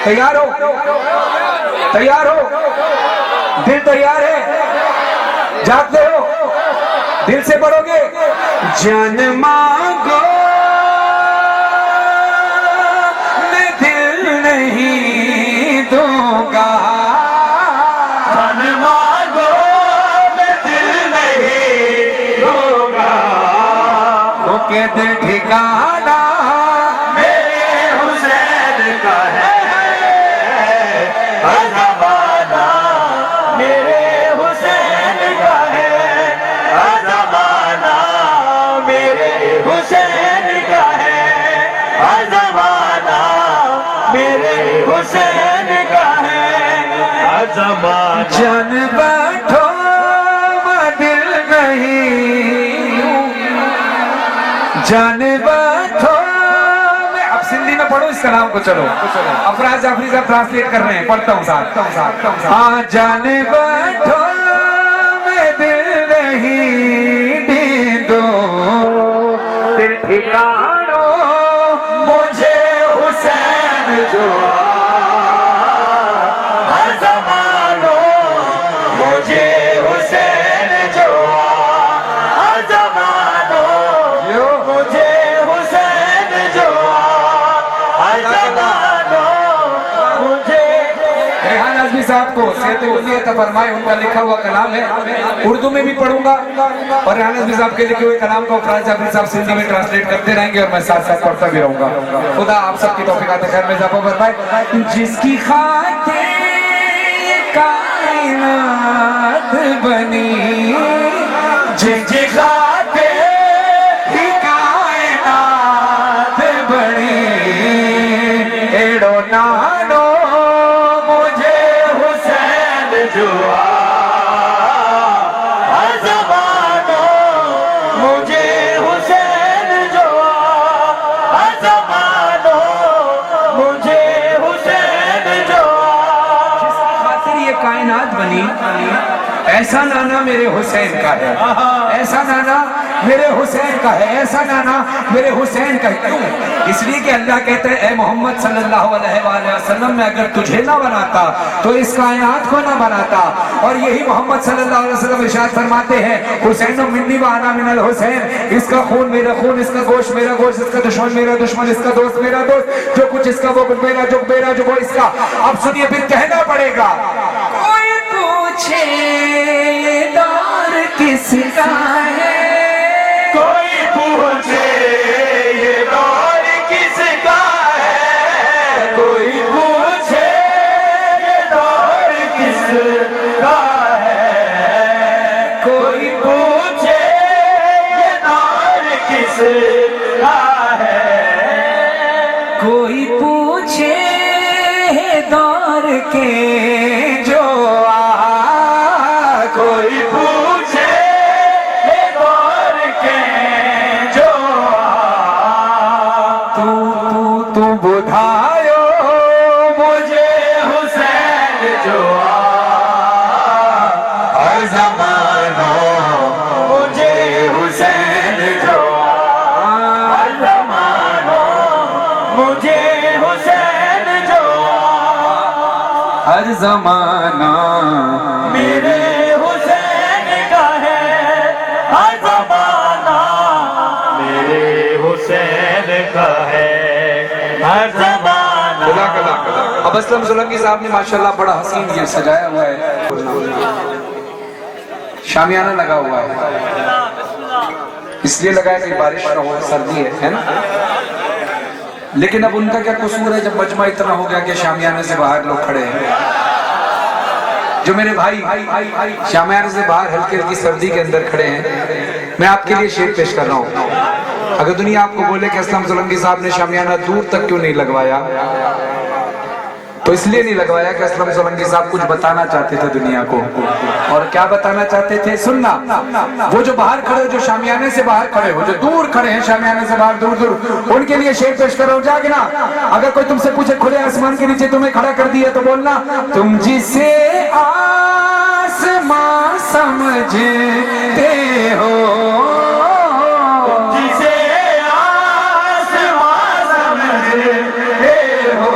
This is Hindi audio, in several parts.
तैयार हो? तैयार हो? दिल तैयार है? जागते हो? दिल से पढ़ोगे? जान मांगो मैं दिल नहीं दूंगा, जान मांगो मैं दिल नहीं दूंगा, वो कहते ठिकाना मेरे हुसैन का है ज़माना, मेरे हुसैन का है ज़माना, मेरे हुसैन का है ज़माना, मेरे हुसैन का है ज़माना। जान बैठो मैं दिल नहीं, जान बैठो मैं। अब सिंधी में पढ़ो इसका नाम को, चलो अफराज जाफरी साहब ट्रांसलेट कर रहे हैं, पढ़ता हूँ साथ। हाँ, जान बैठो मैं दिल नहीं दीदो, दिल ठिकानो मुझे हुसैन जो हर ज़मानो, मुझे हुसैन जो हर ज़मानो, मुझे हुसैन जो हर ज़मानो, मुझे। रेहान आज़मी साहब को सेहत उम्मीद फरमाए, उनका लिखा हुआ कलाम है, उर्दू में भी पढ़ूंगा और रेहान आज़मी साहब के लिखे हुए कलाम को अफराज जाफरी साहब सिंधी में ट्रांसलेट करते रहेंगे और मैं साथ साथ पढ़ता भी रहूंगा। खुदा आप सबकी तौफीकात खैर में इजाफा फरमाए। जिसकी खातिर कायनात बनी, जिनकी खातिर ही कायनात बनी, एड़ो नानो मुझे हुसैन जो हर ज़मानो, मुझे हुसैन जो हर ज़मानो, मुझे हुसैन जो। खातिर ये कायनात बनी, ऐसा नाना मेरे हुसैन का है, ऐसा नाना मेरे हुसैन का है, ऐसा नाना मेरे हुसैन का है। क्यों? इसलिए कि अल्लाह कहता है, ए मोहम्मद सल्लल्लाहु अलैहि वसल्लम, मैं अगर तुझे ना बनाता तो इस कायनात को ना बनाता। और यही मोहम्मद सल्लल्लाहु अलैहि वसल्लम इरशाद फरमाते हैं, हुसैन मिन्नी व अना मिनल हुसैन, इसका खून मेरा खून, इसका गोश्त मेरा गोश्त, इसका दुश्मन मेरा दुश्मन, इसका दोस्त मेरा दोस्त, जो कुछ इसका वो मेरा, जो मेरा जो वो इसका। अब सुनिए, फिर कहना पड़ेगा, कोई पूछे ये दौर किसका है, कोई पूछे ये दौर किसका है, कोई पूछे ये दौर किसका है, कोई पूछे ये दौर किसका है, कोई पूछे दौर के जो कोई पूछे ये दौर के जो तू बुधायो मुझे हुसैन जो हर ज़मानो, मुझे हुसैन जो हर ज़मानो, मुझे हुसैन जो हर जमाना मेरे हुसैन का है हर ज़माना, मेरे हुसैन का है हर ज़माना। अब असलम सोलंकी साहब ने माशाल्लाह बड़ा हसीन ये सजाया हुआ है, शामियाना लगा हुआ है, इसलिए लगाया कि बारिश ना हो, सर्दी है ना। लेकिन अब उनका क्या कसूर है जब मजमा इतना हो गया कि शामियाने से बाहर लोग खड़े हैं। जो मेरे भाई शामियाने से बाहर हल्की हल्की सर्दी के अंदर खड़े हैं, मैं आपके लिए शेर पेश कर रहा हूँ। अगर दुनिया आपको बोले कि असलम सोलंकी साहब ने शामियाना दूर तक क्यों नहीं लगवाया, तो इसलिए नहीं लगवाया कि असलम सोलंकी साहब कुछ बताना चाहते थे दुनिया को। और क्या बताना चाहते थे? सुनना, वो जो बाहर खड़े हो, जो शामियाने से बाहर खड़े हो, जो दूर खड़े हैं शामियाने से बाहर, दूर दूर, उनके लिए शेर पेश कर रहा हूं। जागना, अगर कोई तुमसे पूछे खुले आसमान के नीचे तुम्हें खड़ा कर दिया तो बोलना, तुम जिसे आसमां समझते हो, जिसे आसमां समझते हो,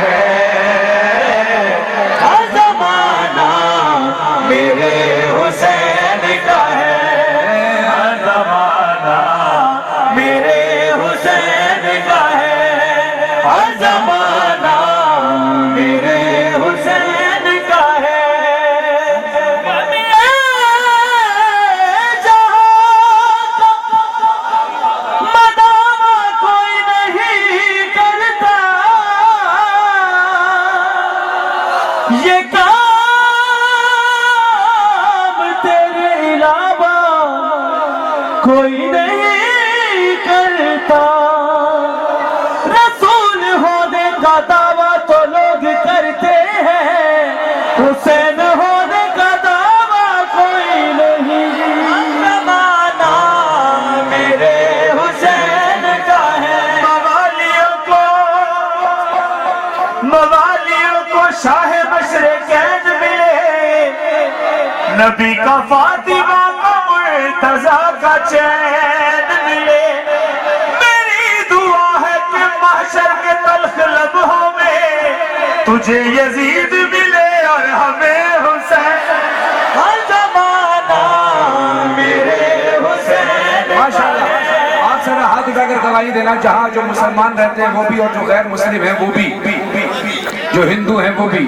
है, हर जमाना मेरे हुसैन का है, हर जमाना मेरे हुसैन का है, हर जमाना मेरे हुसैन का है। ये काम तेरे अलावा कोई नहीं करता। रसूल होने का दावा तो लोग करते हैं, हुसैन होने का दावा कोई नहीं। जमाना मेरे हुसैन का है। मवालियों को शाह बशरे कैद मिले, नबी का फातिमा को मुर्तजा का चैन मिले। मेरी दुआ है कि महशर के तल्ख लम्हों में तुझे यजीद मिले और हमें हुसैन। हर जमाना मेरे हुसैन। माशाल्लाह, आप सारा हाथ उठाकर गवाही देना, जहाँ जो मुसलमान रहते हैं वो भी और जो गैर मुस्लिम है वो भी, जो हिंदू हैं वो भी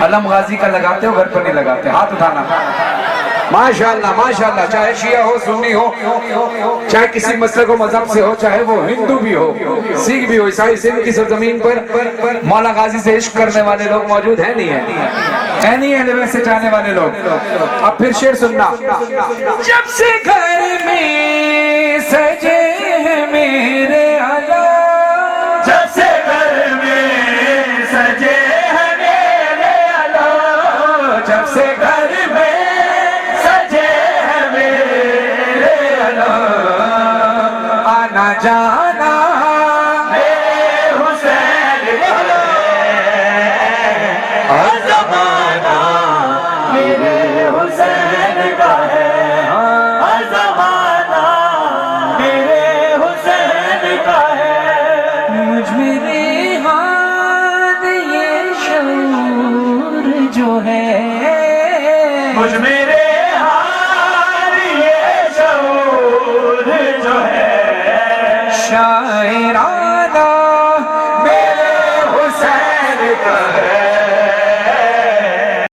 अलम गाजी का लगाते हो, घर पर नहीं लगाते। हाथ उठाना। माशाल्लाह माशाल्लाह, चाहे शिया हो, सुन्नी हो, चाहे किसी मसलक को मजहब से हो, चाहे वो हिंदू भी हो, सिख भी हो, ईसाई, सिंध की सरजमीन पर मौला गाजी से इश्क करने वाले लोग मौजूद है नहीं है? नहीं है लेवल से जाने वाले लोग। अब फिर शेर सुनना। जब से घर में सजे हैं मेरे अला, जब से घर में सजे हैं मेरे अला, जब से घर में सजे हैं मेरे अला, आना जाना मेरे हुसैन का है, हर जमाना मेरे हुसैन का है, हर जमाना मेरे हुसैन का है। मुझ मेरे हाथ ये शऊर जो है, मुझ में